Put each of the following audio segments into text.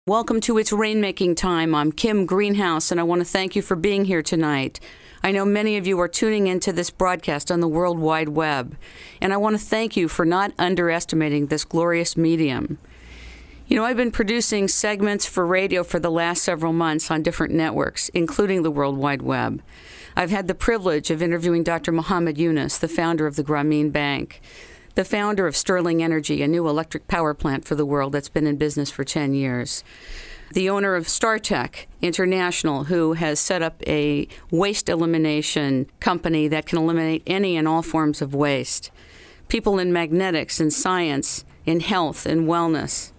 Welcome to It's Rainmaking Time. I'm Kim Greenhouse, and I want to thank you for being here tonight. I know many of you are tuning into this broadcast on the World Wide Web, and I want to thank you for not underestimating this glorious medium. You know, I've been producing segments for radio for the last several months on different networks, including the World Wide Web. I've had the privilege of interviewing Dr. Muhammad Yunus, the founder of the Grameen Bank, the founder of Sterling Energy, a new electric power plant for the world that's been in business for 10 years. The owner of StarTech International, who has set up a waste elimination company that can eliminate any and all forms of waste. People in magnetics, in science, in health, and wellness.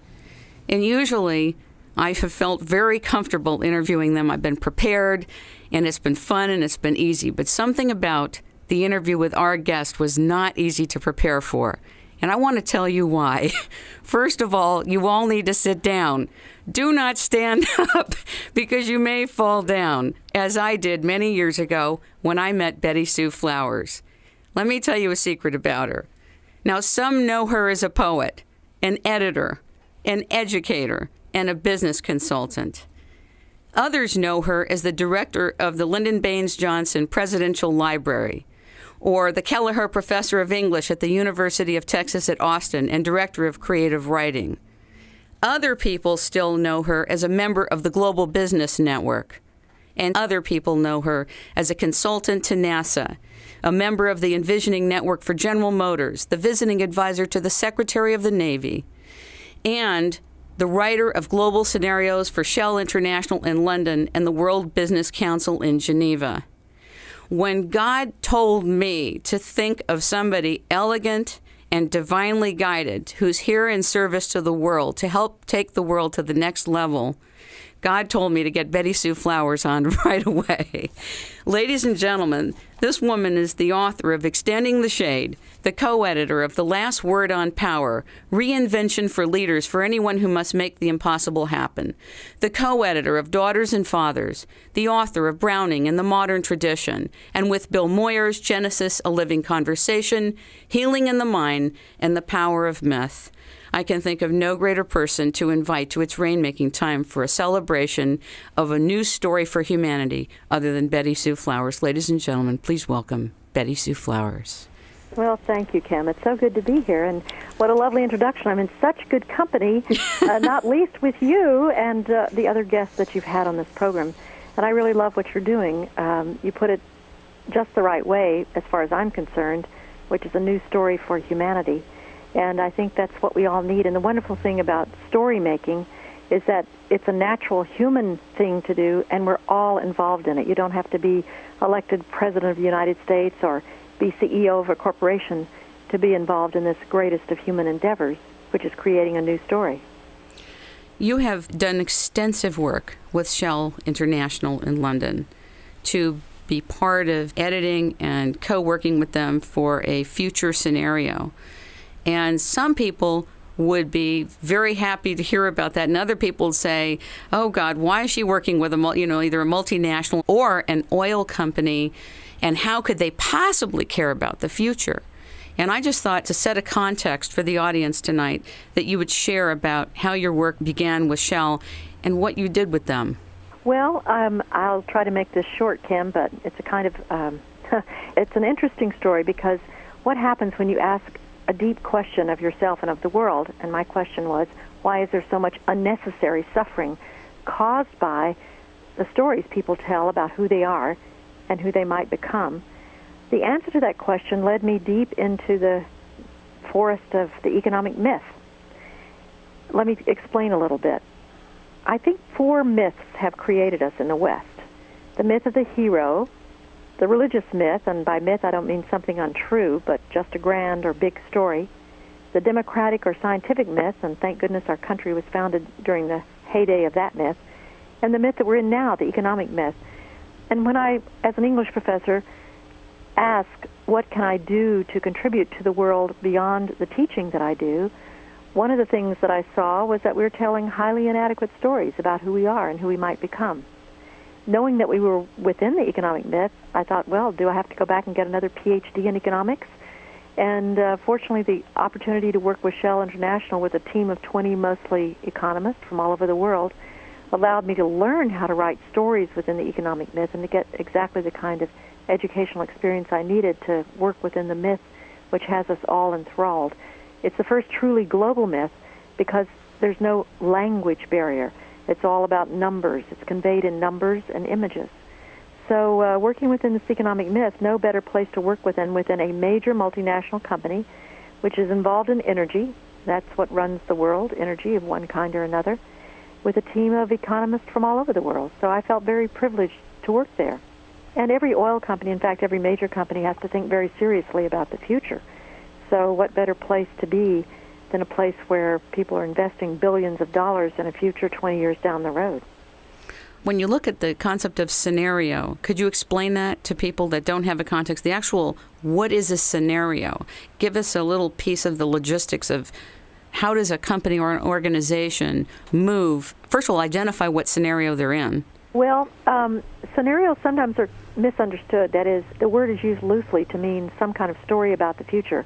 And usually, I have felt very comfortable interviewing them. I've been prepared, and it's been fun, and it's been easy. But something about the interview with our guest was not easy to prepare for. And I want to tell you why. First of all, you all need to sit down. Do not stand up because you may fall down, as I did many years ago when I met Betty Sue Flowers. Let me tell you a secret about her. Now, some know her as a poet, an editor, an educator, and a business consultant. Others know her as the director of the Lyndon Baines Johnson Presidential Library, or the Kelleher Professor of English at the University of Texas at Austin and Director of Creative Writing. Other people still know her as a member of the Global Business Network. And other people know her as a consultant to NASA, a member of the Envisioning Network for General Motors, the visiting advisor to the Secretary of the Navy, and the writer of global scenarios for Shell International in London and the World Business Council in Geneva. When God told me to think of somebody elegant and divinely guided who's here in service to the world to help take the world to the next level, God told me to get Betty Sue Flowers on right away. Ladies and gentlemen, this woman is the author of Extending the Shade, the co-editor of The Last Word on Power, Reinvention for Leaders for Anyone Who Must Make the Impossible Happen, the co-editor of Daughters and Fathers, the author of Browning and the Modern Tradition, and with Bill Moyers, Genesis, A Living Conversation, Healing in the Mind, and the Power of Myth. I can think of no greater person to invite to It's Rainmaking Time for a celebration of a new story for humanity other than Betty Sue Flowers. Ladies and gentlemen, please welcome Betty Sue Flowers. Well, thank you, Kim. It's so good to be here, and what a lovely introduction. I'm in such good company, not least with you and the other guests that you've had on this program, and I really love what you're doing. You put it just the right way, as far as I'm concerned, which is a new story for humanity. And I think that's what we all need. And the wonderful thing about story making is that it's a natural human thing to do, and we're all involved in it. You don't have to be elected President of the United States or be CEO of a corporation to be involved in this greatest of human endeavors, which is creating a new story. You have done extensive work with Shell International in London to be part of editing and co-working with them for a future scenario. And some people would be very happy to hear about that, and other people would say, "Oh God, why is she working with either a multinational or an oil company, and how could they possibly care about the future?" And I just thought to set a context for the audience tonight that you would share about how your work began with Shell and what you did with them. Well, I'll try to make this short, Kim, but it's a kind of it's an interesting story, because what happens when you ask a deep question of yourself and of the world, and my question was, why is there so much unnecessary suffering caused by the stories people tell about who they are and who they might become? The answer to that question led me deep into the forest of the economic myth. Let me explain a little bit. I think 4 myths have created us in the West. The myth of the hero, the religious myth, and by myth I don't mean something untrue, but just a grand or big story, the democratic or scientific myth, and thank goodness our country was founded during the heyday of that myth, and the myth that we're in now, the economic myth. And when I, as an English professor, ask what can I do to contribute to the world beyond the teaching that I do, one of the things that I saw was that we were telling highly inadequate stories about who we are and who we might become. Knowing that we were within the economic myth, I thought, well, do I have to go back and get another PhD in economics And fortunately, the opportunity to work with Shell International with a team of 20 mostly economists from all over the world allowed me to learn how to write stories within the economic myth and to get exactly the kind of educational experience I needed to work within the myth which has us all enthralled. It's the first truly global myth because there's no language barrier. It's all about numbers. It's conveyed in numbers and images. So working within this economic myth, no better place to work within a major multinational company which is involved in energy. That's what runs the world, energy of one kind or another, with a team of economists from all over the world. So I felt very privileged to work there. And every oil company, in fact, every major company has to think very seriously about the future. So what better place to be than a place where people are investing billions of dollars in a future 20 years down the road? When you look at the concept of scenario, could you explain that to people that don't have a context? The actual, what is a scenario? Give us a little piece of the logistics of how does a company or an organization move? First of all, identify what scenario they're in. Well, scenarios sometimes are misunderstood. That is, the word is used loosely to mean some kind of story about the future.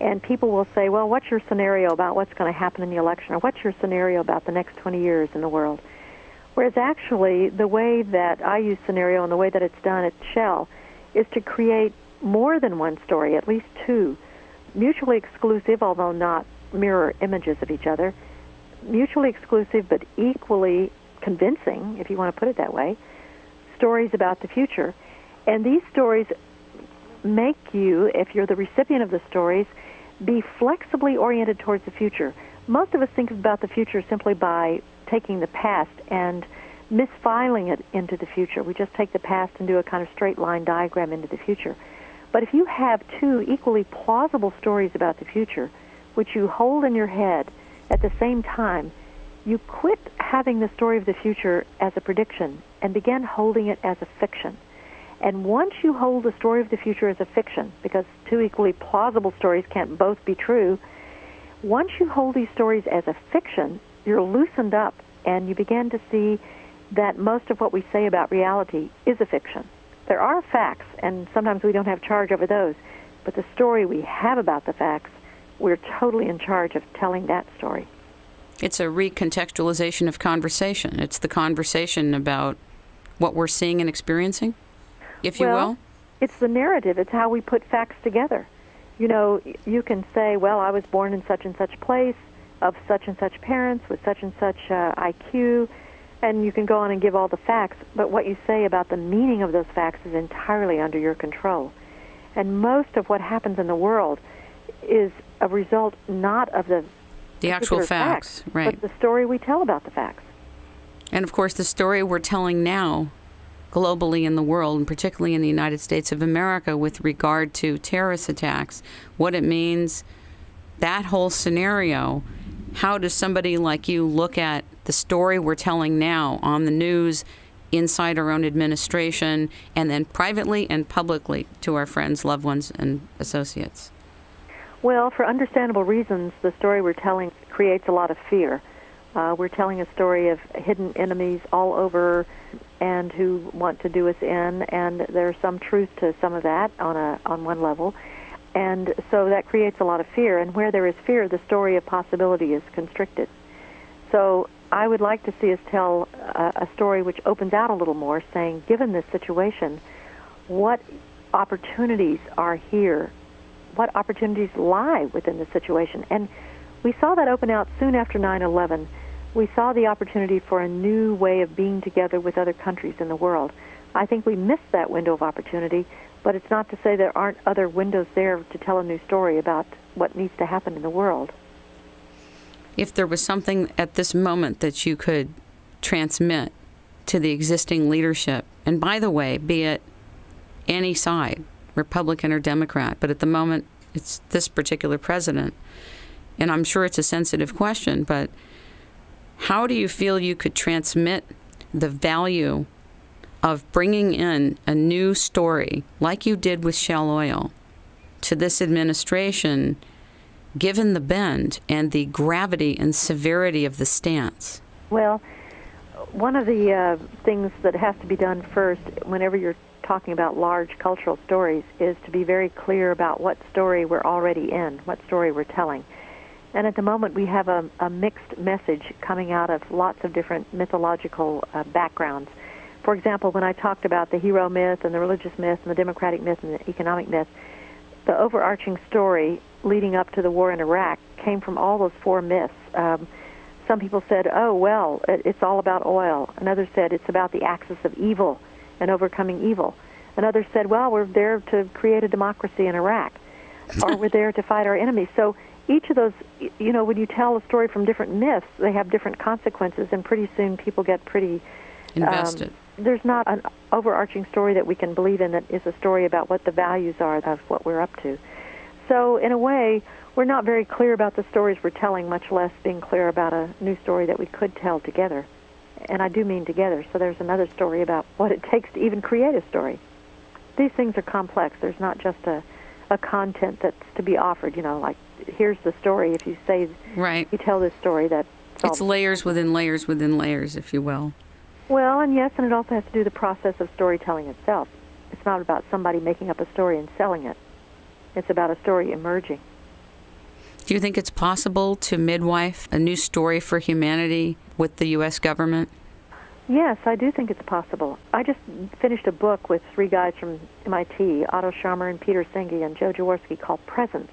And people will say, well, what's your scenario about what's going to happen in the election? Or what's your scenario about the next 20 years in the world? Whereas actually, the way that I use scenario and the way that it's done at Shell is to create more than one story, at least two, mutually exclusive, although not mirror images of each other, mutually exclusive but equally convincing, if you want to put it that way, stories about the future. And these stories make you, if you're the recipient of the stories, be flexibly oriented towards the future. Most of us think about the future simply by taking the past and misfiling it into the future. We just take the past and do a kind of straight line diagram into the future. But if you have two equally plausible stories about the future, which you hold in your head at the same time, you quit having the story of the future as a prediction and begin holding it as a fiction. And once you hold the story of the future as a fiction, because two equally plausible stories can't both be true, once you hold these stories as a fiction, you're loosened up and you begin to see that most of what we say about reality is a fiction. There are facts, and sometimes we don't have charge over those, but the story we have about the facts, we're totally in charge of telling that story. It's a recontextualization of conversation. It's the conversation about what we're seeing and experiencing, if you will. It's the narrative. It's how we put facts together. You know, you can say, well, I was born in such and such place, of such and such parents, with such and such IQ, and you can go on and give all the facts, but what you say about the meaning of those facts is entirely under your control. And most of what happens in the world is a result not of the actual facts, right, but the story we tell about the facts. And of course, the story we're telling now globally in the world, and particularly in the United States of America with regard to terrorist attacks, what it means, that whole scenario. How does somebody like you look at the story we're telling now on the news, inside our own administration, and then privately and publicly to our friends, loved ones, and associates? Well, for understandable reasons, the story we're telling creates a lot of fear. We're telling a story of hidden enemies all over and who want to do us in, and there's some truth to some of that on one level. And so that creates a lot of fear, and where there is fear, the story of possibility is constricted. So I would like to see us tell a story which opens out a little more, saying, given this situation, what opportunities are here? What opportunities lie within the situation? And we saw that open out soon after 9/11. We saw the opportunity for a new way of being together with other countries in the world. I think we missed that window of opportunity, but it's not to say there aren't other windows there to tell a new story about what needs to happen in the world. If there was something at this moment that you could transmit to the existing leadership, and by the way, be it any side, Republican or Democrat, but at the moment it's this particular president, and I'm sure it's a sensitive question, but how do you feel you could transmit the value of bringing in a new story, like you did with Shell Oil, to this administration, given the bend and the gravity and severity of the stance? Well, one of the things that has to be done first, whenever you're talking about large cultural stories is to be very clear about what story we're already in, what story we're telling. And at the moment, we have a mixed message coming out of lots of different mythological backgrounds. For example, when I talked about the hero myth and the religious myth and the democratic myth and the economic myth, the overarching story leading up to the war in Iraq came from all those four myths. Some people said, oh, well, it's all about oil. Another said it's about the axis of evil and overcoming evil. Another said, well, we're there to create a democracy in Iraq, or we're there to fight our enemies. So each of those, you know, when you tell a story from different myths, they have different consequences, and pretty soon people get pretty invested. There's not an overarching story that we can believe in that is a story about what the values are of what we're up to. So in a way, we're not very clear about the stories we're telling, much less being clear about a new story that we could tell together. And I do mean together. So there's another story about what it takes to even create a story. These things are complex. There's not just a content that's to be offered, you know, like here's the story. If you say, right, you tell this story, that it's layers within layers within layers, if you will. Well, and yes, and it also has to do with the process of storytelling itself. It's not about somebody making up a story and selling it. It's about a story emerging. Do you think it's possible to midwife a new story for humanity with the U.S. government? Yes, I do think it's possible. I just finished a book with three guys from MIT, Otto Scharmer and Peter Senge and Joe Jaworski, called Presence.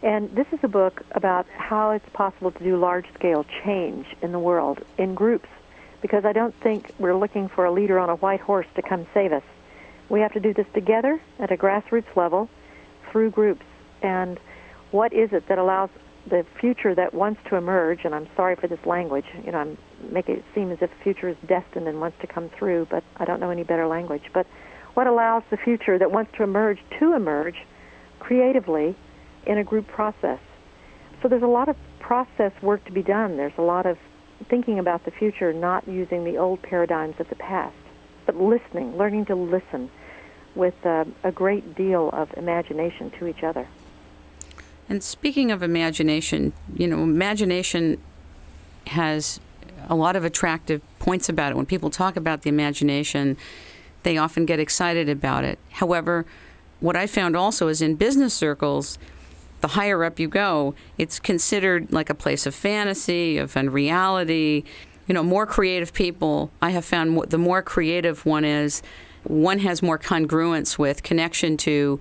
And this is a book about how it's possible to do large-scale change in the world in groups, because I don't think we're looking for a leader on a white horse to come save us. We have to do this together at a grassroots level through groups. And what is it that allows the future that wants to emerge, and I'm sorry for this language, you know, I'm making it seem as if the future is destined and wants to come through, but I don't know any better language. But what allows the future that wants to emerge creatively in a group process? So there's a lot of process work to be done. There's a lot of thinking about the future, not using the old paradigms of the past, but listening, learning to listen with a great deal of imagination to each other. And speaking of imagination, you know, imagination has a lot of attractive points about it. When people talk about the imagination, they often get excited about it. However, what I found also is in business circles, the higher up you go, it's considered like a place of fantasy, of unreality. You know, more creative people, I have found the more creative one is, one has more congruence with, connection to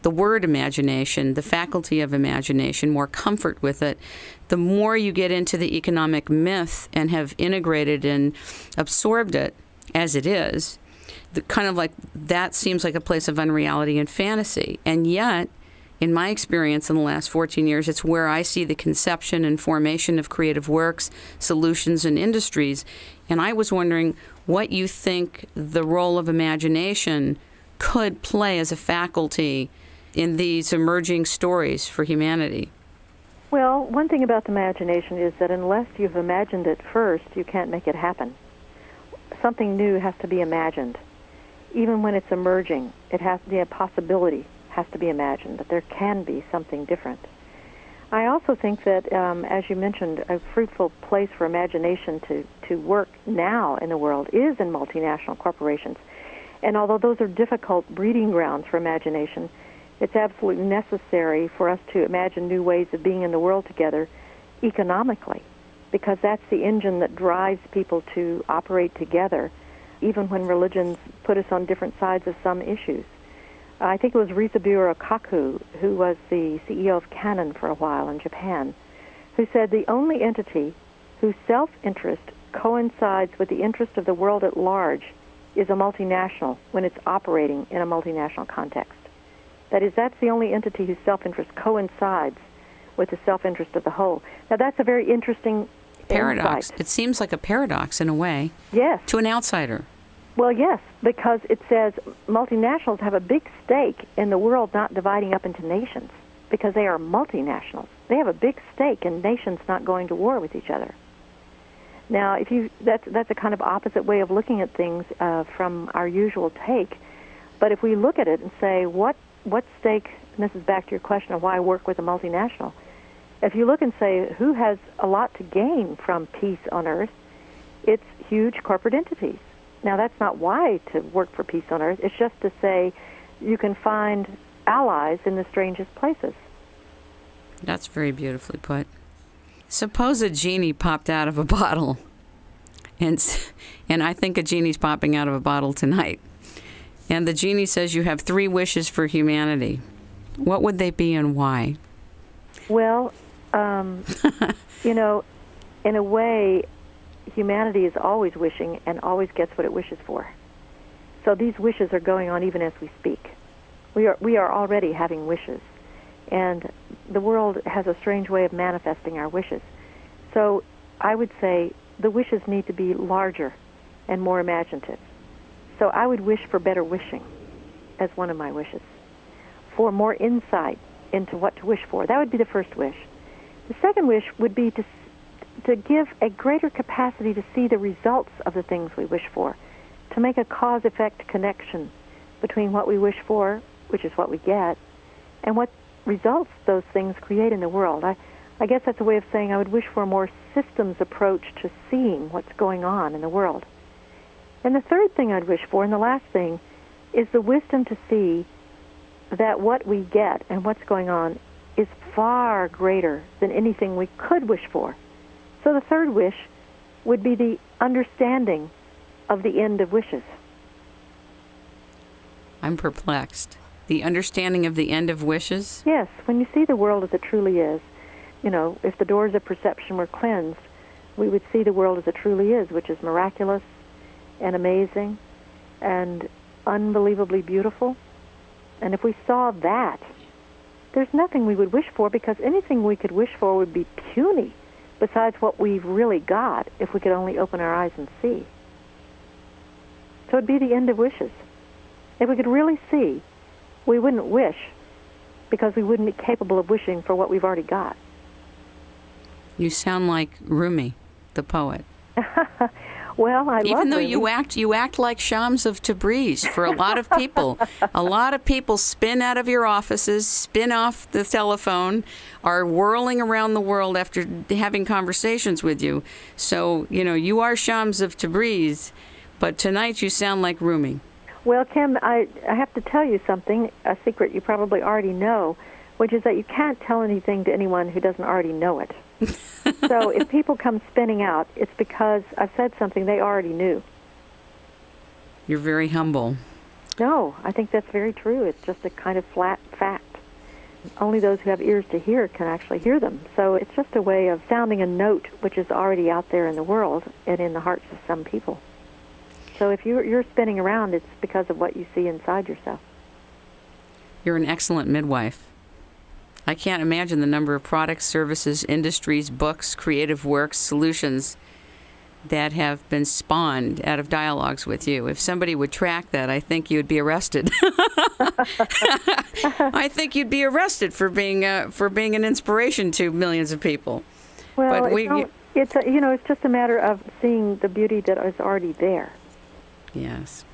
the word imagination, the faculty of imagination, more comfort with it. The more you get into the economic myth and have integrated and absorbed it as it is, kind of like that seems like a place of unreality and fantasy. And yet, in my experience in the last 14 years, it's where I see the conception and formation of creative works, solutions, and industries. And I was wondering what you think the role of imagination could play as a faculty in these emerging stories for humanity. Well, one thing about the imagination is that unless you've imagined it first, you can't make it happen. Something new has to be imagined. Even when it's emerging, it has to be a possibility, has to be imagined, that there can be something different. I also think that, as you mentioned, a fruitful place for imagination to work now in the world is in multinational corporations. And although those are difficult breeding grounds for imagination, it's absolutely necessary for us to imagine new ways of being in the world together economically, because that's the engine that drives people to operate together, even when religions put us on different sides of some issues. I think it was Rizaburo Kaku, who was the CEO of Canon for a while in Japan, who said the only entity whose self-interest coincides with the interest of the world at large is a multinational when it's operating in a multinational context. That is, that's the only entity whose self-interest coincides with the self-interest of the whole. Now, that's a very interesting paradox. insight. It seems like a paradox in a way. Yes. To an outsider. Well, yes, because it says multinationals have a big stake in the world not dividing up into nations because they are multinationals. They have a big stake in nations not going to war with each other. Now, that's a kind of opposite way of looking at things from our usual take. But if we look at it and say, what stake, and this is back to your question of why work with a multinational, if you look and say, who has a lot to gain from peace on Earth, it's huge corporate entities. Now, that's not why to work for peace on earth. It's just to say you can find allies in the strangest places. That's very beautifully put. Suppose a genie popped out of a bottle, and I think a genie's popping out of a bottle tonight, and the genie says you have 3 wishes for humanity. What would they be and why? Well, you know, in a way, humanity is always wishing and always gets what it wishes for. So these wishes are going on even as we speak. We are already having wishes, and the world has a strange way of manifesting our wishes. So I would say the wishes need to be larger and more imaginative. So I would wish for better wishing as one of my wishes, for more insight into what to wish for. That would be the first wish. The second wish would be to give a greater capacity to see the results of the things we wish for, to make a cause-effect connection between what we wish for, which is what we get, and what results those things create in the world. I guess that's a way of saying I would wish for a more systems approach to seeing what's going on in the world. And the third thing I'd wish for, and the last thing, is the wisdom to see that what we get and what's going on is far greater than anything we could wish for. So the third wish would be the understanding of the end of wishes. I'm perplexed. The understanding of the end of wishes? Yes, when you see the world as it truly is, you know, if the doors of perception were cleansed, we would see the world as it truly is, which is miraculous and amazing and unbelievably beautiful. And if we saw that, there's nothing we would wish for, because anything we could wish for would be puny besides what we've really got if we could only open our eyes and see. So it'd be the end of wishes. If we could really see, we wouldn't wish because we wouldn't be capable of wishing for what we've already got. You sound like Rumi, the poet. Well, I love Even though Rumi. you act like Shams of Tabriz for a lot of people. A lot of people spin out of your offices, spin off the telephone, are whirling around the world after having conversations with you. So, you know, you are Shams of Tabriz, but tonight you sound like Rumi. Well, Kim, I have to tell you something, a secret you probably already know, which is that you can't tell anything to anyone who doesn't already know it. So if people come spinning out, it's because I've said something they already knew. You're very humble. No, I think that's very true. It's just a kind of flat fact. Only those who have ears to hear can actually hear them. So it's just a way of sounding a note which is already out there in the world and in the hearts of some people. So if you're spinning around, it's because of what you see inside yourself. You're an excellent midwife. I can't imagine the number of products, services, industries, books, creative works, solutions that have been spawned out of dialogues with you. If somebody would track that, I think you'd be arrested. I think you'd be arrested for being an inspiration to millions of people. Well, but it's just a matter of seeing the beauty that is already there. Yes.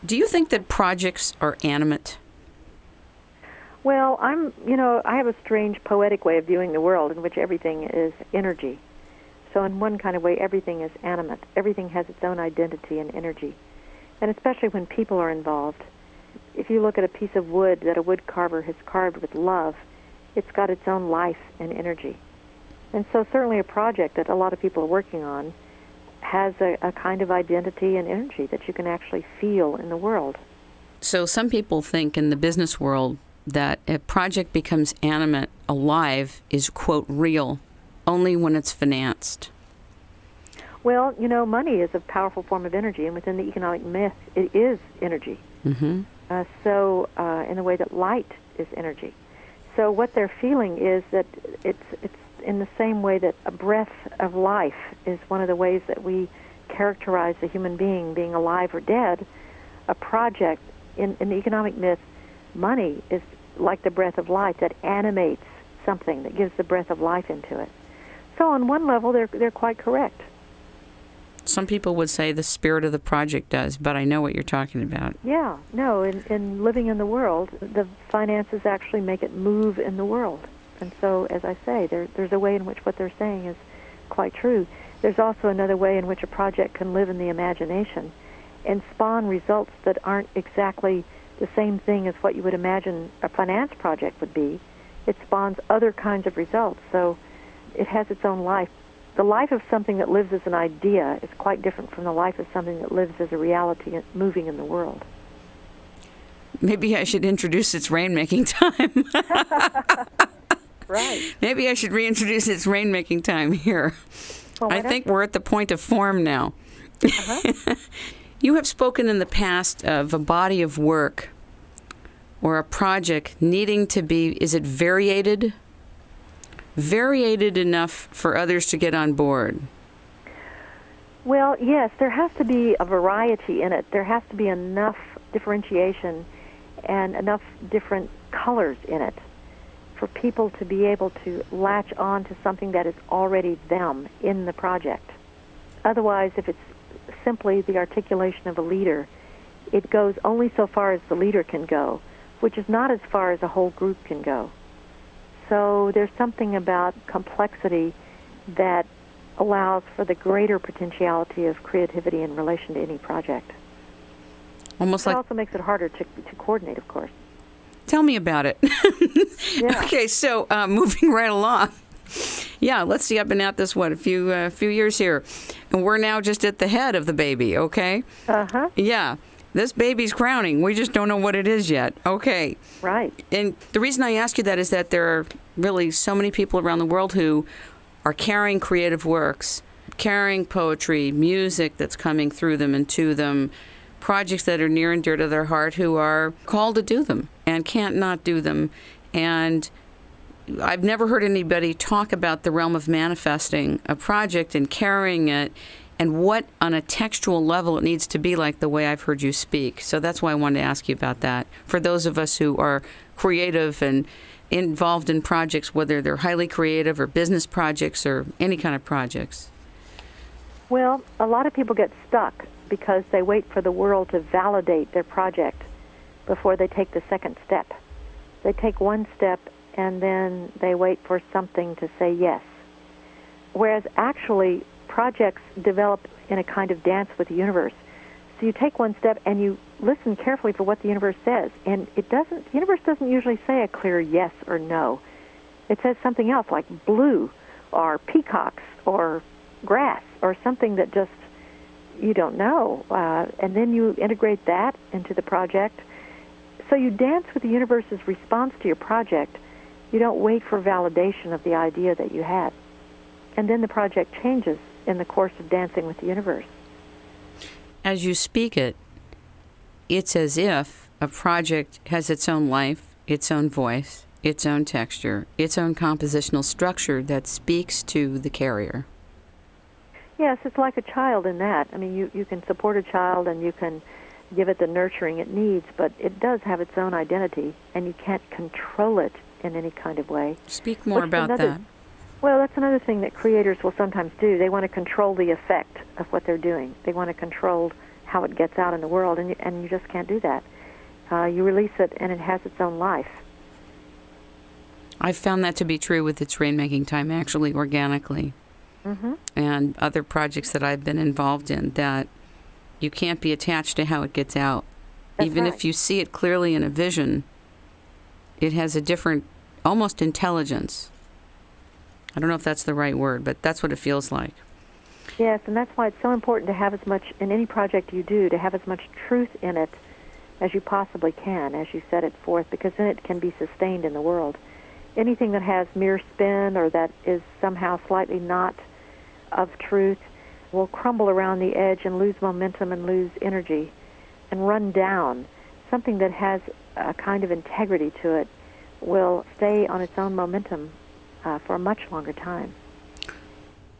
Do you think that projects are animate? Well, I have a strange poetic way of viewing the world in which everything is energy. So in one kind of way, everything is animate. Everything has its own identity and energy. And especially when people are involved. If you look at a piece of wood that a wood carver has carved with love, it's got its own life and energy. And so certainly a project that a lot of people are working on has a kind of identity and energy that you can actually feel in the world. So some people think in the business world that a project becomes animate, alive, is, quote, real, only when it's financed. Well, money is a powerful form of energy, and within the economic myth, it is energy. Mm-hmm. In the way that light is energy. So what they're feeling is that it's in the same way that a breath of life is one of the ways that we characterize a human being alive or dead. A project in the economic myth, money is like the breath of life that animates something, that gives the breath of life into it. So on one level, they're quite correct. Some people would say the spirit of the project does, but I know what you're talking about. Yeah, no, in living in the world, the finances actually make it move in the world. And so, as I say, there's a way in which what they're saying is quite true. There's also another way in which a project can live in the imagination. and spawn results that aren't exactly the same thing as what you would imagine a finance project would be. It spawns other kinds of results, so it has its own life. The life of something that lives as an idea is quite different from the life of something that lives as a reality moving in the world. Maybe I should introduce its rainmaking time. Right. Maybe I should reintroduce its rainmaking time here. Well, I think we're at the point of form now. Uh-huh. You have spoken in the past of a body of work or a project needing to be, is it variated? Variated enough for others to get on board. Well, yes, there has to be a variety in it. There has to be enough differentiation and enough different colors in it for people to be able to latch on to something that is already them in the project. Otherwise, if it's simply the articulation of a leader, it goes only so far as the leader can go, which is not as far as a whole group can go. So there's something about complexity that allows for the greater potentiality of creativity in relation to any project. Almost it like... also makes it harder to coordinate, of course. Tell me about it. Yeah. Okay, so moving right along. Yeah, let's see. I've been at this, a few years here. And we're now just at the head of the baby, okay? Uh-huh. Yeah. This baby's crowning. We just don't know what it is yet. Okay. Right. And the reason I ask you that is that there are really so many people around the world who are carrying creative works, carrying poetry, music that's coming through them and to them, projects that are near and dear to their heart, who are called to do them and can't not do them. And I've never heard anybody talk about the realm of manifesting a project and carrying it and what on a textual level it needs to be like the way I've heard you speak. So that's why I wanted to ask you about that. For those of us who are creative and involved in projects, whether they're highly creative or business projects or any kind of projects. Well, a lot of people get stuck because they wait for the world to validate their project before they take the second step. They take one step and then they wait for something to say yes. Whereas actually, projects develop in a kind of dance with the universe. So you take one step and you listen carefully for what the universe says. And the universe doesn't usually say a clear yes or no. It says something else like blue or peacocks or grass or something that just you don't know. And then you integrate that into the project. So you dance with the universe's response to your project. You don't wait for validation of the idea that you had. And then the project changes in the course of dancing with the universe. As you speak it, it's as if a project has its own life, its own voice, its own texture, its own compositional structure that speaks to the carrier. Yes, it's like a child in that. I mean, you can support a child and you can give it the nurturing it needs, but it does have its own identity, and you can't control it in any kind of way. Speak more about that. Well, that's another thing that creators will sometimes do. They want to control the effect of what they're doing. They want to control how it gets out in the world, and you just can't do that. You release it, and it has its own life. I've found that to be true with its rainmaking time, actually, organically. Mm-hmm. And other projects that I've been involved in, that you can't be attached to how it gets out. That's Even right. if you see it clearly in a vision, it has a different, almost intelligence. I don't know if that's the right word, but that's what it feels like. Yes, and that's why it's so important to have as much, in any project you do, to have as much truth in it as you possibly can, as you set it forth, because then it can be sustained in the world. Anything that has mere spin or that is somehow slightly not of truth will crumble around the edge and lose momentum and lose energy and run down. Something that has a kind of integrity to it will stay on its own momentum for a much longer time.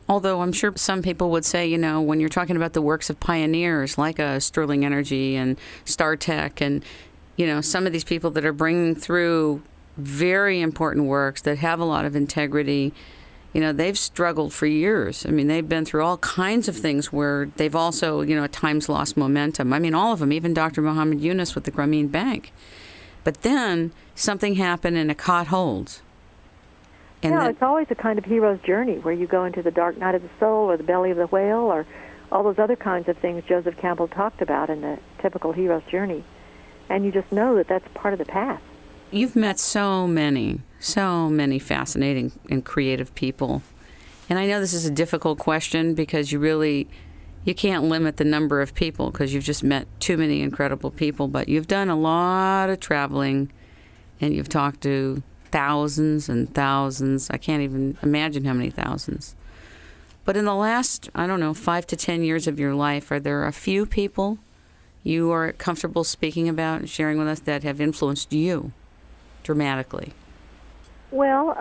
Although I'm sure some people would say, you know, when you're talking about the works of pioneers like Sterling Energy and StarTech and, you know, some of these people that are bringing through very important works that have a lot of integrity, you know, they've struggled for years. I mean, they've been through all kinds of things where they've also, you know, at times lost momentum. I mean, all of them, even Dr. Muhammad Yunus with the Grameen Bank. But then something happened and it caught hold. And it's always a kind of hero's journey where you go into the dark night of the soul or the belly of the whale all those other kinds of things Joseph Campbell talked about in the typical hero's journey. And you just know that that's part of the path. You've met so many fascinating and creative people. And I know this is a difficult question because you can't limit the number of people because you've just met too many incredible people. But you've done a lot of traveling, and you've talked to thousands and thousands. I can't even imagine how many thousands. But in the last, 5 to 10 years of your life, are there a few people you are comfortable speaking about and sharing with us that have influenced you dramatically? Well,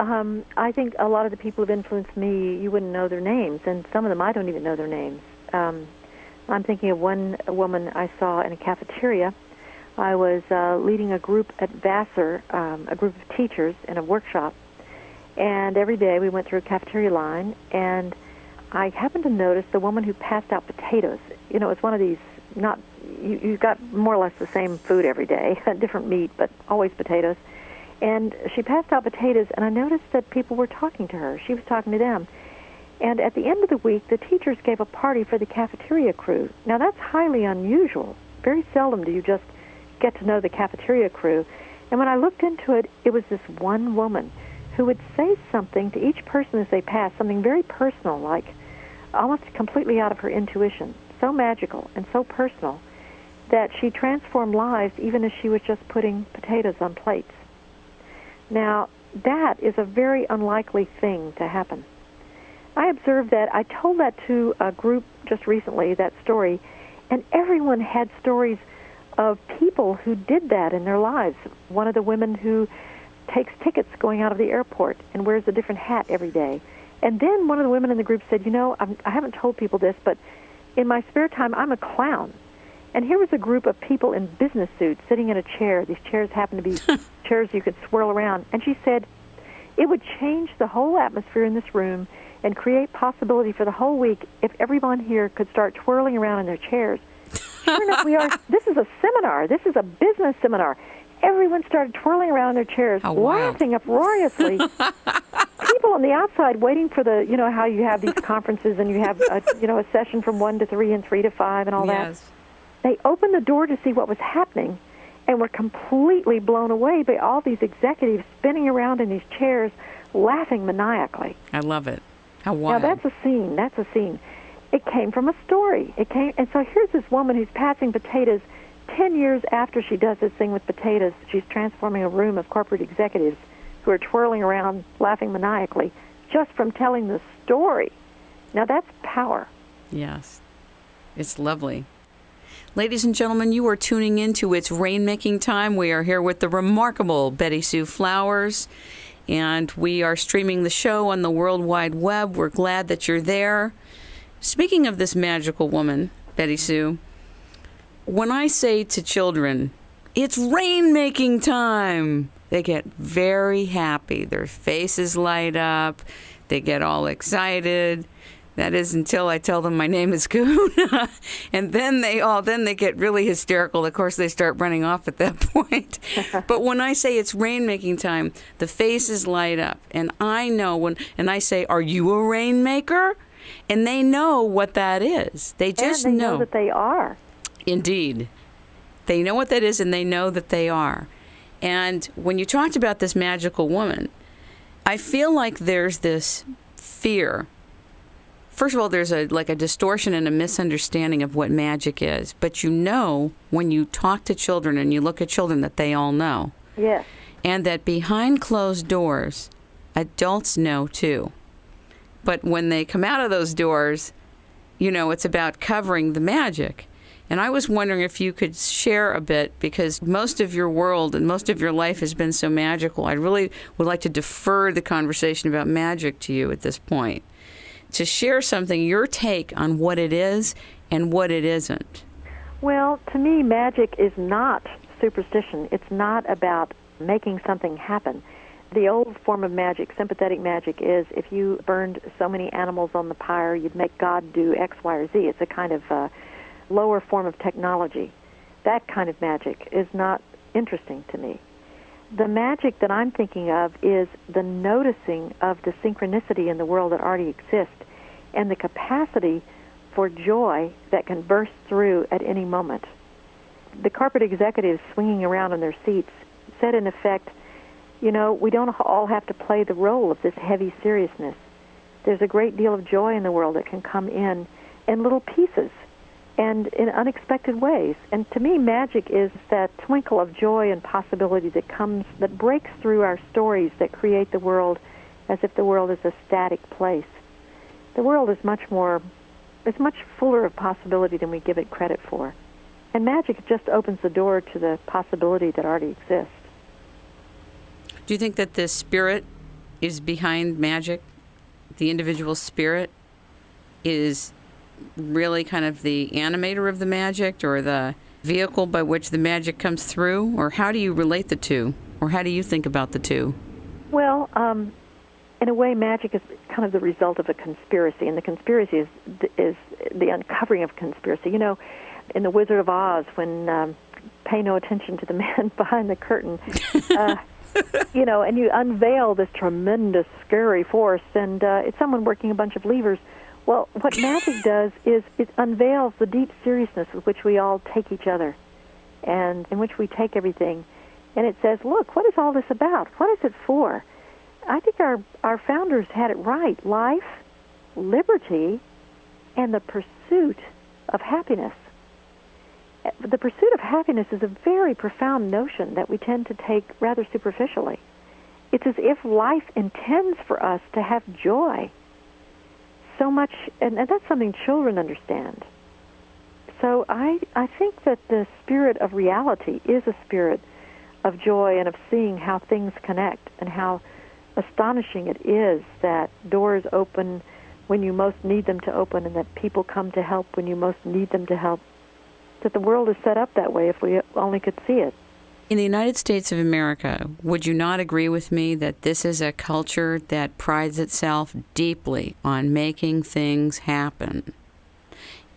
I think a lot of the people who have influenced me, you wouldn't know their names, and some of them I don't even know their names. I'm thinking of one woman I saw in a cafeteria. I was leading a group at Vassar, a group of teachers in a workshop, and every day we went through a cafeteria line, and I happened to notice the woman who passed out potatoes. It's one of these, you got more or less the same food every day, different meat, but always potatoes. And she passed out potatoes, and I noticed that people were talking to her. She was talking to them. And at the end of the week, the teachers gave a party for the cafeteria crew. Now, that's highly unusual. Very seldom do you just get to know the cafeteria crew. And when I looked into it, it was this one woman who would say something to each person as they passed, something very personal, like almost completely out of her intuition, so magical and so personal that she transformed lives even as she was just putting potatoes on plates. Now, that is a very unlikely thing to happen. I observed that. I told that to a group just recently, that story, and everyone had stories of people who did that in their lives. One of the women who takes tickets going out of the airport and wears a different hat every day. And then one of the women in the group said, I haven't told people this, but in my spare time, I'm a clown. And here was a group of people in business suits sitting in a chair. These chairs happened to be chairs you could swirl around. And she said it would change the whole atmosphere in this room and create possibility for the whole week if everyone here could start twirling around in their chairs. Sure enough, this is a seminar. This is a business seminar. Everyone started twirling around in their chairs, laughing uproariously. People on the outside waiting for the, how you have these conferences and you have, a session from 1 to 3 and 3 to 5 and all that. They opened the door to see what was happening and were completely blown away by all these executives spinning around in these chairs, laughing maniacally. I love it. How wild. Now, that's a scene. That's a scene. It came from a story. And so here's this woman who's passing potatoes 10 years after she does this thing with potatoes. She's transforming a room of corporate executives who are twirling around, laughing maniacally, just from telling the story. Now, that's power. Yes. It's lovely. Ladies and gentlemen, you are tuning in to It's Rainmaking Time. We are here with the remarkable Betty Sue Flowers, and we are streaming the show on the World Wide Web. We're glad that you're there. Speaking of this magical woman, Betty Sue, when I say to children, it's rainmaking time, they get very happy. Their faces light up. They get all excited. That is until I tell them my name is Kahuna. And then they get really hysterical. Of course, they start running off at that point. But when I say it's rainmaking time, the faces light up. And I know and I say, are you a rainmaker? And they know what that is. They just and they know that they are. Indeed. They know what that is, and they know that they are. And when you talked about this magical woman, I feel like there's this fear. First of all, there's a distortion and a misunderstanding of what magic is. But when you talk to children and you look at children, that they all know. Yes. And that behind closed doors, adults know too. But when they come out of those doors, it's about covering the magic. And I was wondering if you could share a bit, because most of your world and most of your life has been so magical. I really would like to defer the conversation about magic to you at this point, to share something, your take on what it is and what it isn't. Well, to me, magic is not superstition. It's not about making something happen. The old form of magic, sympathetic magic, is if you burned so many animals on the pyre, you'd make God do X, Y, or Z. It's a kind of lower form of technology. That kind of magic is not interesting to me. The magic that I'm thinking of is the noticing of the synchronicity in the world that already exists and the capacity for joy that can burst through at any moment. The corporate executives swinging around in their seats said, in effect, you know, we don't all have to play the role of this heavy seriousness. There's a great deal of joy in the world that can come in little pieces and in unexpected ways. And to me, magic is that twinkle of joy and possibility that breaks through our stories that create the world as if the world is a static place. The world is much fuller of possibility than we give it credit for. And magic just opens the door to the possibility that already exists. Do you think that the spirit is behind magic? The individual spirit is really kind of the animator of the magic, or the vehicle by which the magic comes through? Or how do you relate the two? Or how do you think about the two? Well, in a way, magic is kind of the result of a conspiracy, and the conspiracy is the uncovering of conspiracy. You know, in The Wizard of Oz, when pay no attention to the man behind the curtain, you know, and you unveil this tremendous, scary force, and it's someone working a bunch of levers. Well, what magic does is it unveils the deep seriousness with which we all take each other, and in which we take everything. And it says, look, what is all this about? What is it for? I think our founders had it right. Life, liberty, and the pursuit of happiness. The pursuit of happiness is a very profound notion that we tend to take rather superficially. It's as if life intends for us to have joy so much, and that's something children understand. So I think that the spirit of reality is a spirit of joy and of seeing how things connect, and how astonishing it is that doors open when you most need them to open, and that people come to help when you most need them to help. That the world is set up that way if we only could see it. In the United States of America, would you not agree with me that this is a culture that prides itself deeply on making things happen,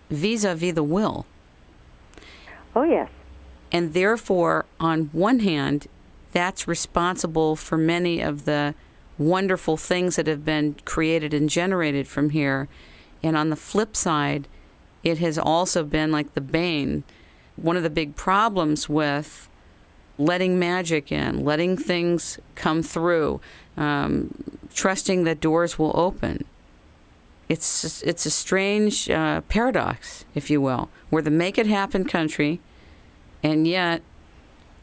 vis-a-vis the will? Oh, yes. And therefore, on one hand, that's responsible for many of the wonderful things that have been created and generated from here. And on the flip side, it has also been like the bane. One of the big problems with letting magic in, letting things come through, trusting that doors will open. It's a strange paradox, if you will. We're the make-it-happen country, and yet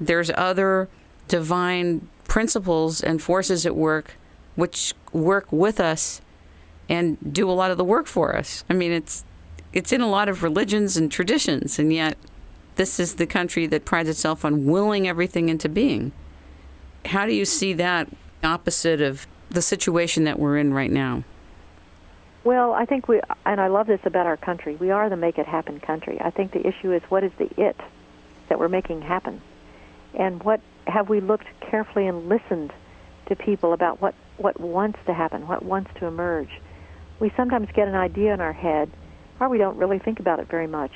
there's other divine principles and forces at work which work with us and do a lot of the work for us. I mean, it's in a lot of religions and traditions, and yet this is the country that prides itself on willing everything into being. How do you see that opposite of the situation that we're in right now? Well, I think and I love this about our country, we are the make-it-happen country. I think the issue is, what is the it that we're making happen? And what have we looked carefully and listened to people about what wants to happen, what wants to emerge? We sometimes get an idea in our head, or we don't really think about it very much,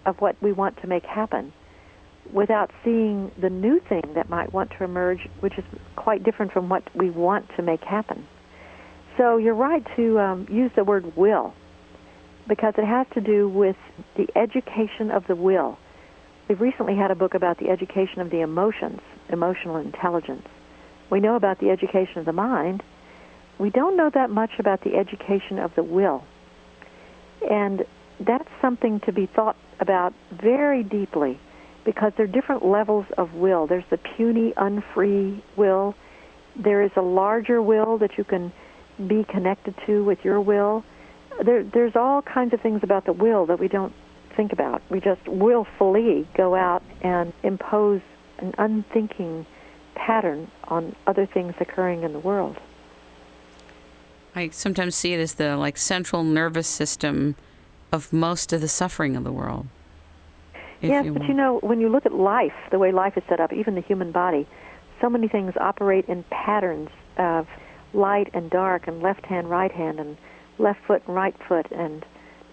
of what we want to make happen, without seeing the new thing that might want to emerge, which is quite different from what we want to make happen. So you're right to use the word will, because it has to do with the education of the will. We've recently had a book about the education of the emotions, emotional intelligence. We know about the education of the mind. We don't know that much about the education of the will. And that's something to be thought about very deeply, because there are different levels of will. There's the puny, unfree will. There is a larger will that you can be connected to with your will. There's all kinds of things about the will that we don't think about. We just willfully go out and impose an unthinking pattern on other things occurring in the world. I sometimes see it as the central nervous system of most of the suffering of the world. Yes, but you know, when you look at life, the way life is set up, even the human body, so many things operate in patterns of light and dark, and left hand, right hand, and left foot and right foot, and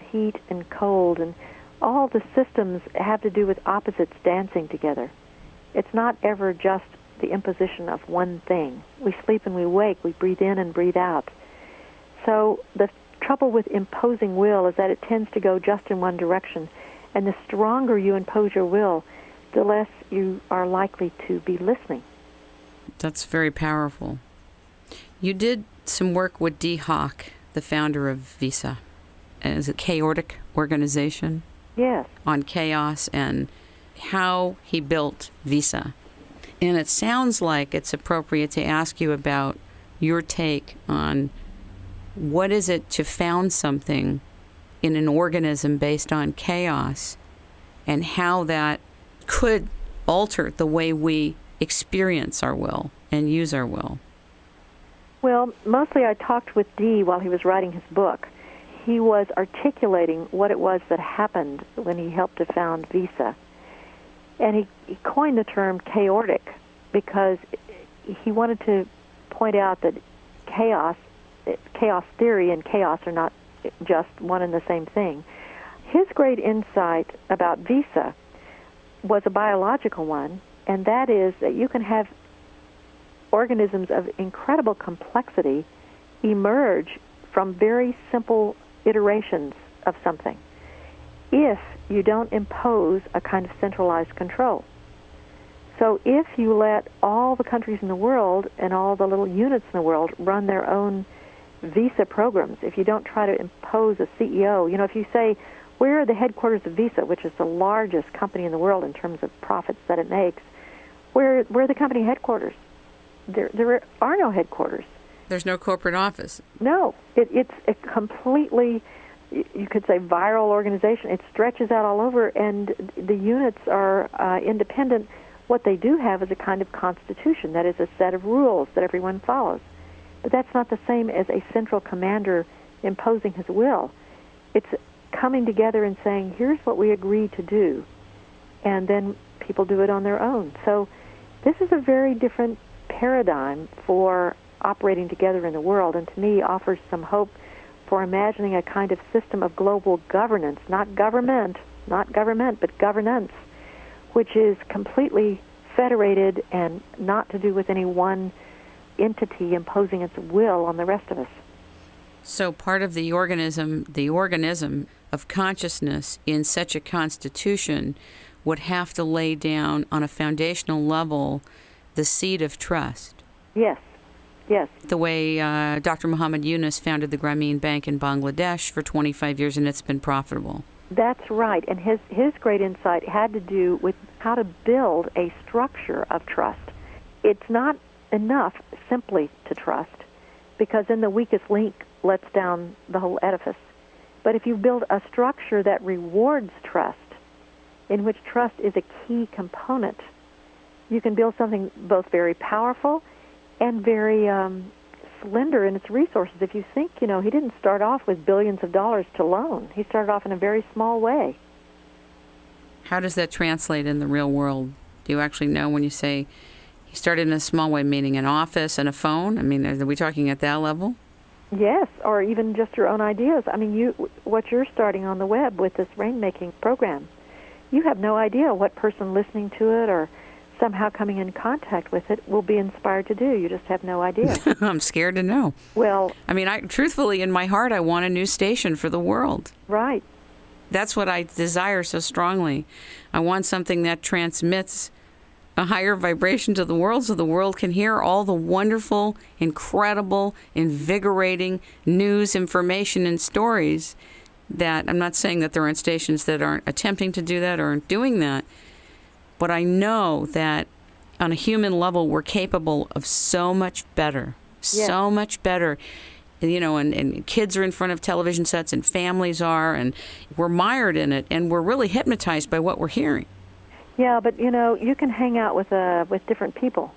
heat and cold, and all the systems have to do with opposites dancing together. It's not ever just the imposition of one thing. We sleep and we wake, we breathe in and breathe out. So the trouble with imposing will is that it tends to go just in one direction. And the stronger you impose your will, the less you are likely to be listening. That's very powerful. You did some work with Dee Hock, the founder of Visa. Is it chaotic organization? Yes. On chaos and how he built Visa. And it sounds like it's appropriate to ask you about your take on what is it to found something in an organism based on chaos and how that could alter the way we experience our will and use our will. Well, mostly I talked with Dee while he was writing his book. He was articulating what it was that happened when he helped to found Visa. And he coined the term chaotic because he wanted to point out that chaos theory and chaos are not just one and the same thing. His great insight about Visa was a biological one, and that is that you can have organisms of incredible complexity emerge from very simple iterations of something if you don't impose a kind of centralized control. So if you let all the countries in the world and all the little units in the world run their own Visa programs, if you don't try to impose a CEO, if you say, where are the headquarters of Visa, which is the largest company in the world in terms of profits that it makes, where are the company headquarters? There are no headquarters. There's no corporate office. No. It's a completely, you could say, viral organization. It stretches out all over, and the units are independent. What they do have is a kind of constitution, that is a set of rules that everyone follows. But that's not the same as a central commander imposing his will. It's coming together and saying, here's what we agree to do, and then people do it on their own. So this is a very different paradigm for operating together in the world, and to me offers some hope for imagining a kind of system of global governance, not government, but governance, which is completely federated and not to do with any one entity imposing its will on the rest of us. So part of the organism of consciousness in such a constitution would have to lay down on a foundational level the seed of trust. Yes. Yes. The way Dr. Muhammad Yunus founded the Grameen Bank in Bangladesh for 25 years, and it's been profitable. That's right. And his great insight had to do with how to build a structure of trust. It's not enough simply to trust, because then the weakest link lets down the whole edifice. But if you build a structure that rewards trust, in which trust is a key component, you can build something both very powerful and very slender in its resources. If you think, he didn't start off with billions of dollars to loan. He started off in a very small way. How does that translate in the real world? Do you actually know when you say he started in a small way, meaning an office and a phone? I mean, are we talking at that level? Yes, or even just your own ideas. I mean, what you're starting on the web with this rainmaking program, you have no idea what person listening to it or somehow coming in contact with it will be inspired to do. You just have no idea. I'm scared to know. Well, I mean, truthfully, in my heart, I want a new station for the world. Right. That's what I desire so strongly. I want something that transmits a higher vibration to the world so the world can hear all the wonderful, incredible, invigorating news, information, and stories that I'm not saying that there aren't stations that aren't attempting to do that or aren't doing that, but I know that on a human level we're capable of so much better, so much better. And kids are in front of television sets and families are, and we're mired in it, and we're really hypnotized by what we're hearing. Yeah, but you can hang out with different people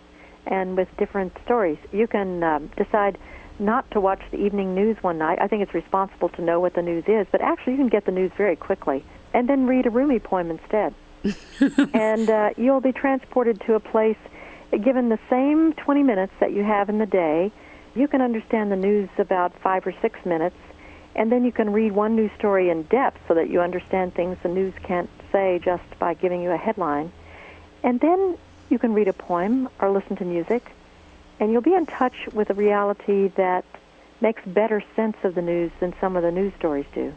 and with different stories. You can decide not to watch the evening news one night. I think it's responsible to know what the news is, but actually you can get the news very quickly and then read a Rumi poem instead. And you'll be transported to a place, given the same 20 minutes that you have in the day. You can understand the news about 5 or 6 minutes, and then you can read one news story in depth so that you understand things the news can't say just by giving you a headline. And then you can read a poem or listen to music, and you'll be in touch with a reality that makes better sense of the news than some of the news stories do.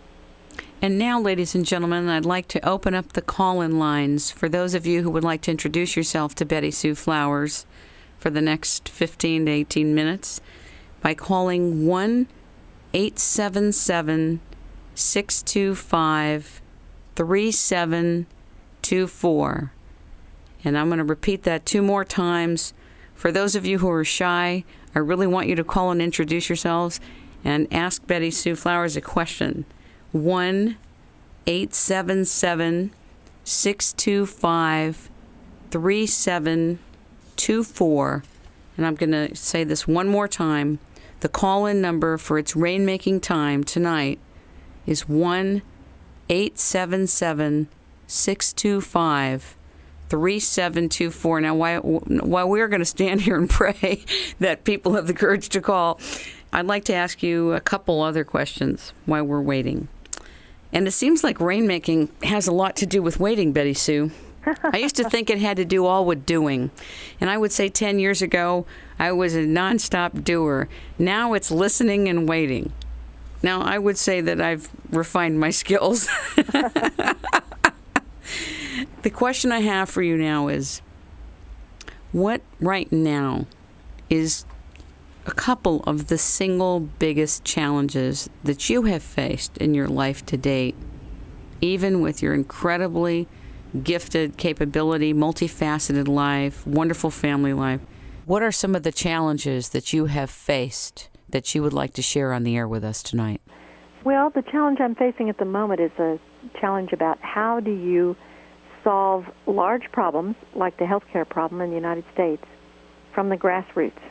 And now, ladies and gentlemen, I'd like to open up the call-in lines for those of you who would like to introduce yourself to Betty Sue Flowers for the next 15 to 18 minutes by calling 1-877-625-3724. And I'm going to repeat that 2 more times. For those of you who are shy, I really want you to call and introduce yourselves and ask Betty Sue Flowers a question. 1-877-625-3724. And I'm going to say this one more time. The call-in number for its Rainmaking time tonight is 1-877-625-3724. Now, while we're going to stand here and pray that people have the courage to call, I'd like to ask you a couple other questions while we're waiting. And it seems like rainmaking has a lot to do with waiting, Betty Sue. I used to think it had to do all with doing. And I would say 10 years ago, I was a nonstop doer. Now it's listening and waiting. Now, I would say that I've refined my skills. The question I have for you now is, what right now is a couple of the single biggest challenges that you have faced in your life to date, even with your incredibly gifted capability, multifaceted life, wonderful family life? What are some of the challenges that you have faced that you would like to share on the air with us tonight? Well, the challenge I'm facing at the moment is a challenge about how do you solve large problems like the healthcare problem in the United States from the grassroots.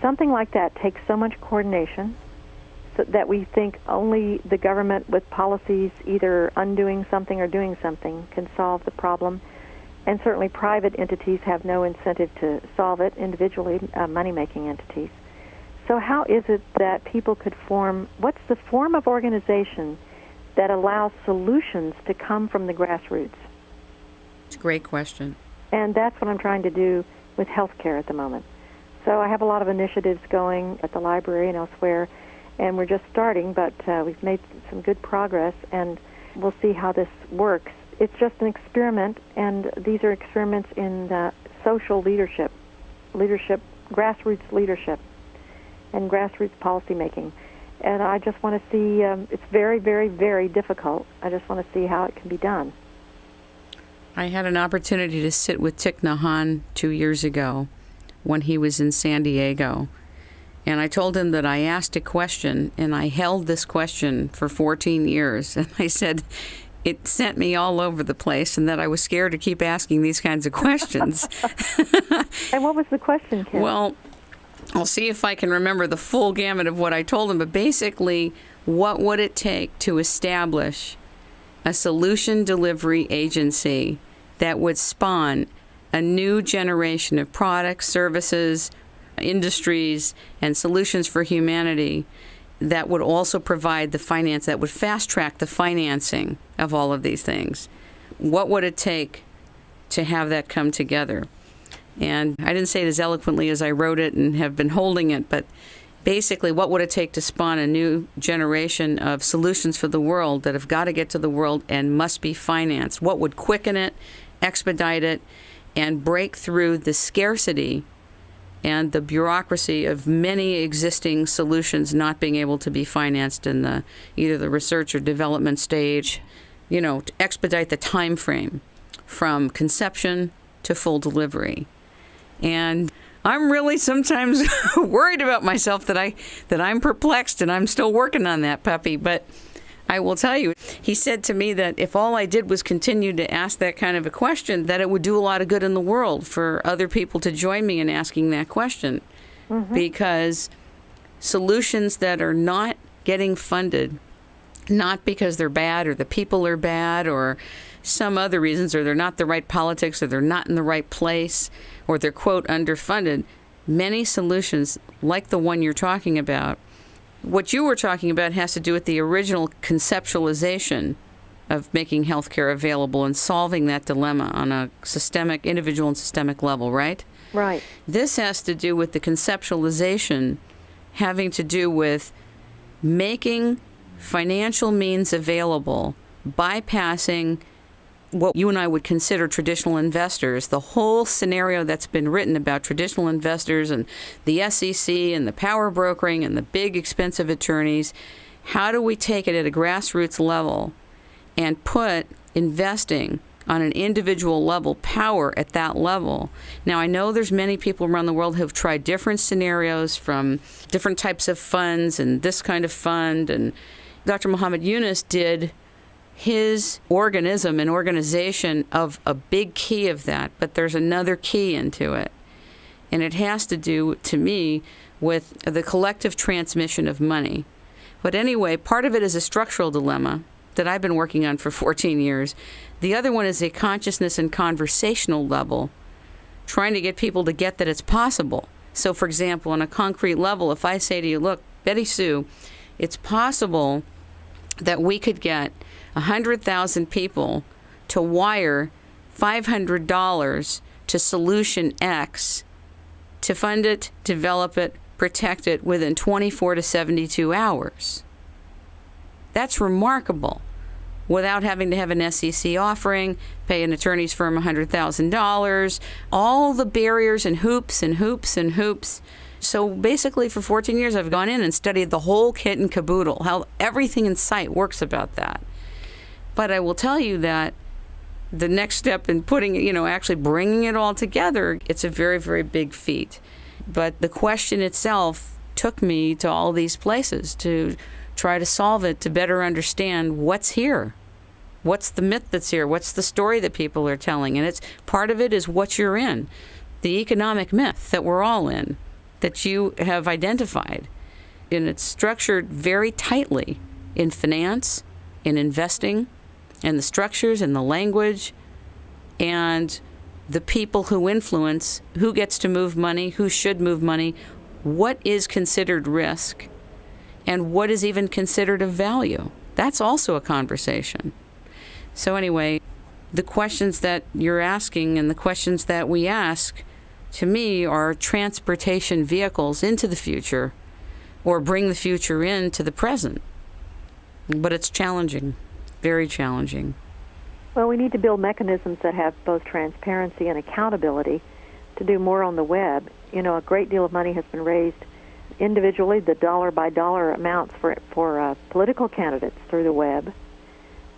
Something like that takes so much coordination so that we think only the government with policies either undoing something or doing something can solve the problem. And certainly private entities have no incentive to solve it, individually money-making entities. So how is it that people could form, what's the form of organization that allows solutions to come from the grassroots? It's a great question. And that's what I'm trying to do with healthcare at the moment. So I have a lot of initiatives going at the library and elsewhere, and we're just starting, but we've made some good progress, and we'll see how this works. It's just an experiment, and these are experiments in social leadership, grassroots leadership, and grassroots policymaking. And I just want to see, it's very, very, very difficult. I just want to see how it can be done. I had an opportunity to sit with Thich Nhat Hanh 2 years ago when he was in San Diego. And I told him that I asked a question, and I held this question for 14 years. And I said it sent me all over the place, and that I was scared to keep asking these kinds of questions. And what was the question, Kim? Well, I'll see if I can remember the full gamut of what I told him. But basically, what would it take to establish a solution delivery agency that would spawn a new generation of products, services, industries, and solutions for humanity that would also provide the finance, that would fast-track the financing of all of these things? What would it take to have that come together? And I didn't say it as eloquently as I wrote it and have been holding it, but basically, what would it take to spawn a new generation of solutions for the world that have got to get to the world and must be financed? What would quicken it, expedite it, and break through the scarcity and the bureaucracy of many existing solutions not being able to be financed in either the research or development stage, to expedite the time frame from conception to full delivery? And I'm really sometimes worried about myself that I'm perplexed, and I'm still working on that puppy. But I will tell you, he said to me that if all I did was continue to ask that kind of a question, that it would do a lot of good in the world for other people to join me in asking that question. Mm-hmm. Because solutions that are not getting funded, not because they're bad or the people are bad or some other reasons, or they're not the right politics, or they're not in the right place, or they're, quote, underfunded, many solutions like the one you're talking about, what you were talking about has to do with the original conceptualization of making healthcare available and solving that dilemma on a systemic, individual and systemic level, right? Right. This has to do with the conceptualization having to do with making financial means available, bypassing what you and I would consider traditional investors. The whole scenario that's been written about traditional investors and the SEC and the power brokering and the big expensive attorneys, how do we take it at a grassroots level and put investing on an individual level, power at that level? Now, I know there's many people around the world who have tried different scenarios from different types of funds and this kind of fund, and Dr. Muhammad Yunus did his organism and organization of a big key of that, but there's another key into it. And it has to do, to me, with the collective transmission of money. But anyway, part of it is a structural dilemma that I've been working on for 14 years. The other one is a consciousness and conversational level, trying to get people to get that it's possible. So, for example, on a concrete level, if I say to you, look, Betty Sue, it's possible that we could get 100,000 people to wire $500 to Solution X to fund it, develop it, protect it within 24 to 72 hours. That's remarkable, without having to have an SEC offering, pay an attorney's firm $100,000, all the barriers and hoops and hoops and hoops. So basically for 14 years I've gone in and studied the whole kit and caboodle, how everything in sight works about that. But I will tell you that the next step in putting, actually bringing it all together, it's a very, very big feat. But the question itself took me to all these places to try to solve it, to better understand what's here. What's the myth that's here? What's the story that people are telling? And it's part of it is what you're in, the economic myth that we're all in, that you have identified. And it's structured very tightly in finance, in investing, and the structures and the language and the people who influence who gets to move money, who should move money, what is considered risk, and what is even considered of value. That's also a conversation. So anyway, the questions that you're asking and the questions that we ask, to me, are transportation vehicles into the future or bring the future into the present. But it's challenging, very challenging. Well, we need to build mechanisms that have both transparency and accountability to do more on the web. A great deal of money has been raised individually, the dollar-by-dollar amounts for political candidates through the web.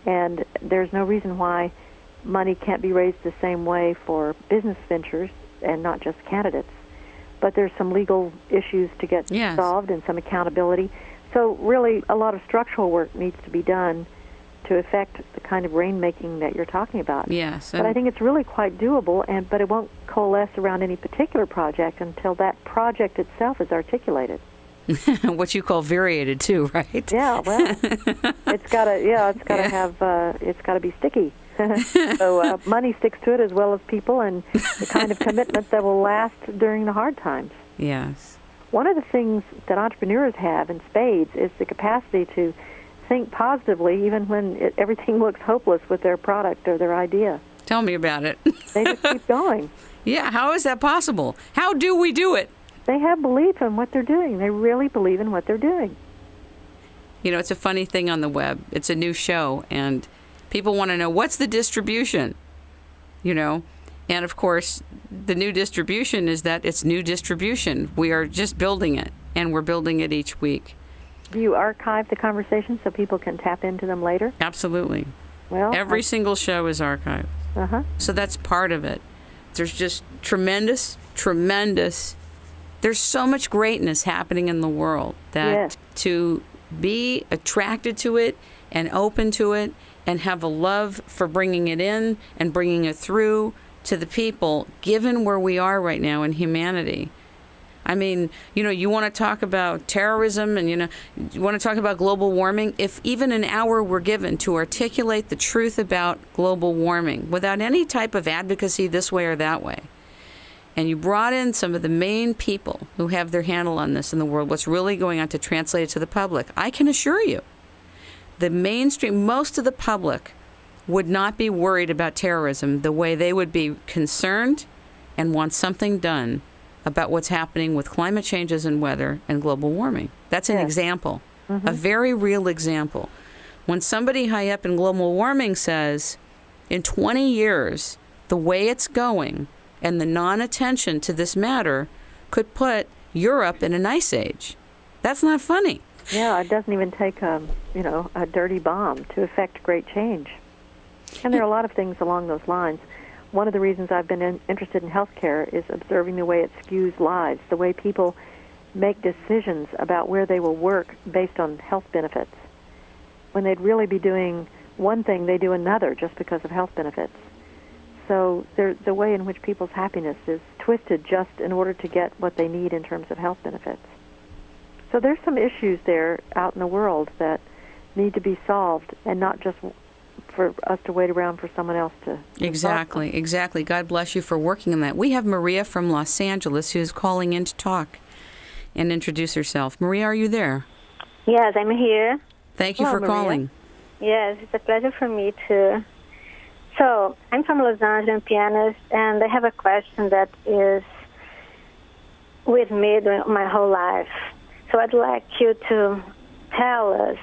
And there's no reason why money can't be raised the same way for business ventures and not just candidates. But there's some legal issues to get solved and some accountability. So really, a lot of structural work needs to be done to affect the kind of rainmaking that you're talking about. Yes. But I think it's really quite doable, but it won't coalesce around any particular project until that project itself is articulated. What you call variated too, right? Yeah, well, it's got to be sticky. So money sticks to it as well as people, and the kind of commitment that will last during the hard times. Yes. One of the things that entrepreneurs have in spades is the capacity to think positively even when everything looks hopeless with their product or their idea. Tell me about it. They just keep going. Yeah, how is that possible? How do we do it? They have belief in what they're doing. They really believe in what they're doing. It's a funny thing on the web. It's a new show, and people want to know, what's the distribution? And of course, the new distribution is that it's new distribution. We are just building it, and we're building it each week. Do you archive the conversations so people can tap into them later? Absolutely. Well, every single show is archived. Uh-huh. So that's part of it. There's just tremendous, there's so much greatness happening in the world that to be attracted to it and open to it and have a love for bringing it in and bringing it through to the people, given where we are right now in humanity. I mean, you want to talk about terrorism and, you want to talk about global warming. If even an hour were given to articulate the truth about global warming without any type of advocacy this way or that way, and you brought in some of the main people who have their handle on this in the world, what's really going on, to translate it to the public, I can assure you, the mainstream, most of the public would not be worried about terrorism the way they would be concerned and want something done about what's happening with climate changes and weather and global warming. That's an example, a very real example. When somebody high up in global warming says, in 20 years, the way it's going and the non-attention to this matter could put Europe in an ice age. That's not funny. Yeah, it doesn't even take a dirty bomb to affect great change. And there are a lot of things along those lines. One of the reasons I've been interested in healthcare is observing the way it skews lives, the way people make decisions about where they will work based on health benefits. When they'd really be doing one thing, they do another just because of health benefits. So the way in which people's happiness is twisted just in order to get what they need in terms of health benefits. So there's some issues there out in the world that need to be solved, and not just for us to wait around for someone else to Exactly. God bless you for working on that. We have Maria from Los Angeles who's calling in to talk and introduce herself. Maria, are you there? Yes, I'm here. Thank you for calling. Yes, it's a pleasure for me to. So, I'm from Los Angeles, pianist, and I have a question that is with me during my whole life. So I'd like you to tell us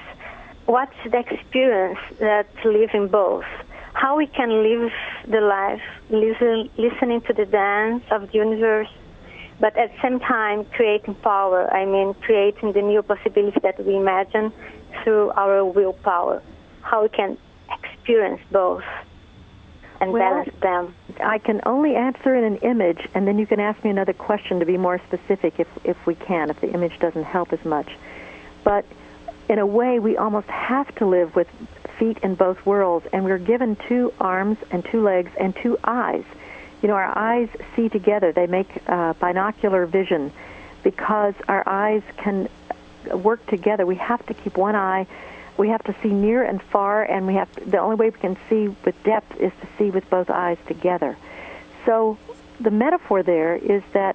what's the experience that living both, how we can live the life, listening to the dance of the universe, but at the same time creating power, creating the new possibility that we imagine through our willpower, how we can experience both and balance them. I can only answer in an image, and then you can ask me another question to be more specific if we can, if the image doesn't help as much. But in a way, we almost have to live with feet in both worlds, and we're given 2 arms and 2 legs and 2 eyes. You know, our eyes see together. They make binocular vision because our eyes can work together. We have to keep one eye. We have to see near and far, and the only way we can see with depth is to see with both eyes together. So the metaphor there is that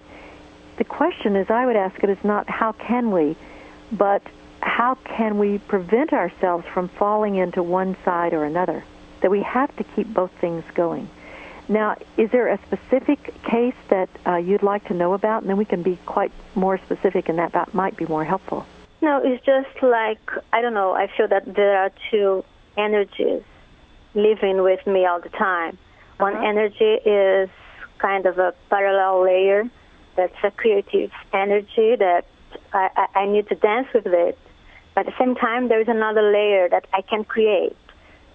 the question, as I would ask it, is not how can we, but how can we prevent ourselves from falling into one side or another, that we have to keep both things going. Now, is there a specific case that you'd like to know about? And then we can be quite more specific, and that might be more helpful. No, it's just like, I don't know, I feel that there are 2 energies living with me all the time. One energy is kind of a parallel layer that's a creative energy that I need to dance with it. But at the same time, there is another layer that I can create,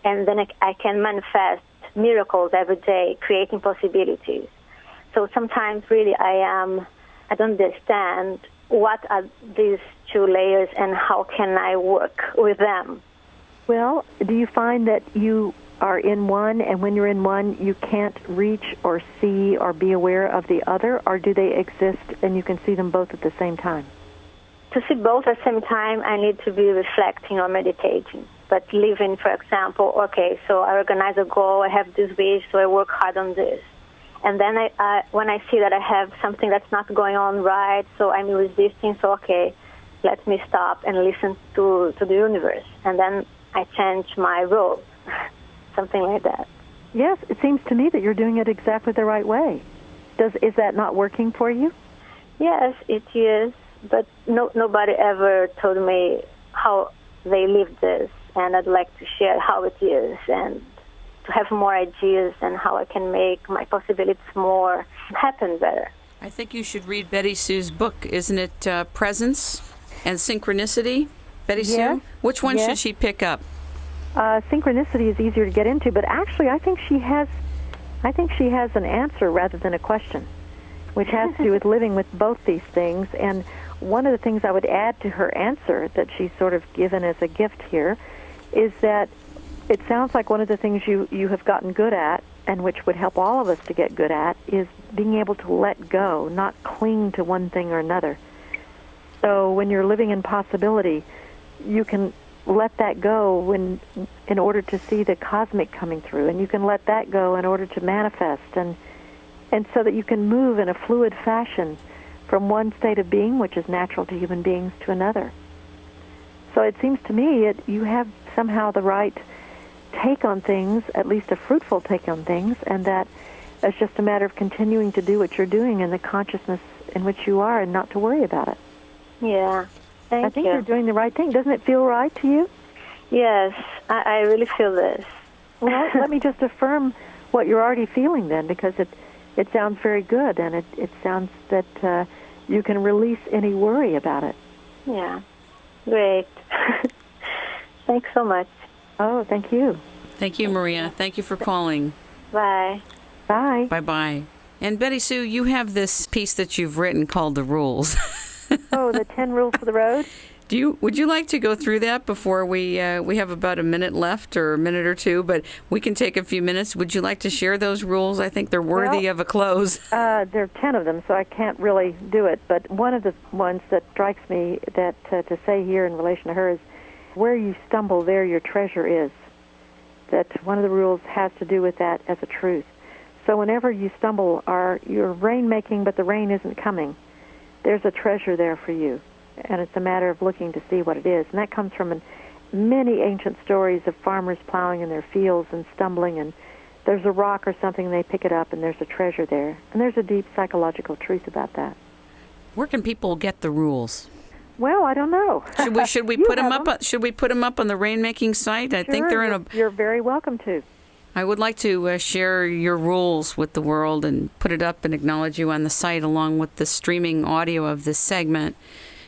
and then I can manifest miracles every day, creating possibilities. So sometimes really I don't understand what are these 2 layers and how can I work with them. Well, do you find that you are in one, and when you're in one, you can't reach or see or be aware of the other, or do they exist and you can see them both at the same time? To see both at the same time, I need to be reflecting or meditating. But living, for example, okay, so I organize a goal, I have this wish, so I work hard on this. And then when I see that I have something that's not going on right, so I'm resisting, so okay, let me stop and listen to the universe. And then I change my role, something like that. Yes, it seems to me that you're doing it exactly the right way. Is that not working for you? Yes, it is, but nobody ever told me how they live this, and I'd like to share how it is and to have more ideas and how I can make my possibilities more happen better. I think you should read Betty Sue's book. Isn't it Presence and Synchronicity? Betty Sue? Which one should she pick up? Synchronicity is easier to get into, but actually I think she has an answer rather than a question, which has to do with living with both these things. And one of the things I would add to her answer that she's sort of given as a gift here is that it sounds like one of the things you have gotten good at, and which would help all of us to get good at, is being able to let go, not cling to one thing or another. So when you're living in possibility, you can let that go in order to see the cosmic coming through, and you can let that go in order to manifest, and so that you can move in a fluid fashion from one state of being, which is natural to human beings, to another. So it seems to me you have somehow the right take on things, at least a fruitful take on things, and that it's just a matter of continuing to do what you're doing in the consciousness in which you are and not to worry about it. Yeah. Thank you. I think you're doing the right thing. Doesn't it feel right to you? Yes, I really feel this. Well, let me just affirm what you're already feeling then, because it sounds very good, and it sounds that you can release any worry about it. Yeah. Great. Thanks so much. Oh, thank you. Thank you, Maria. Thank you for calling. Bye. Bye. Bye-bye. And Betty Sue, you have this piece that you've written called The Rules. Oh, the 10 rules for the road? Would you like to go through that before we have about a minute left or a minute or two, but we can take a few minutes. Would you like to share those rules? I think they're worthy of a close. There are 10 of them, so I can't really do it, but one of the ones that strikes me that to say here in relation to her is, where you stumble, there your treasure is. That one of the rules has to do with that as a truth. So whenever you stumble, you're rainmaking, but the rain isn't coming. There's a treasure there for you, and it's a matter of looking to see what it is. And that comes from many ancient stories of farmers plowing in their fields and stumbling, and there's a rock or something, and they pick it up, and there's a treasure there. And there's a deep psychological truth about that. Where can people get the rules? Well, I don't know. Should we put them up? Should we put them up on the Rainmaking site? I think they're in a. You're very welcome to. I would like to share your rules with the world and put it up and acknowledge you on the site along with the streaming audio of this segment.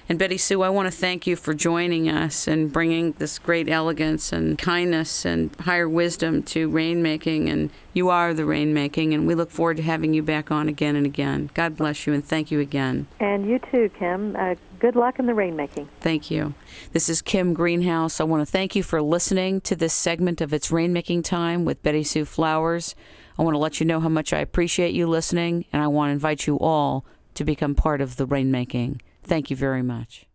And Betty Sue, I want to thank you for joining us and bringing this great elegance and kindness and higher wisdom to rainmaking. And you are the rainmaking, and we look forward to having you back on again and again. God bless you, and thank you again. And you too, Kim. Good luck in the rainmaking. Thank you. This is Kim Greenhouse. I want to thank you for listening to this segment of It's Rainmaking Time with Betty Sue Flowers. I want to let you know how much I appreciate you listening, and I want to invite you all to become part of the rainmaking. Thank you very much.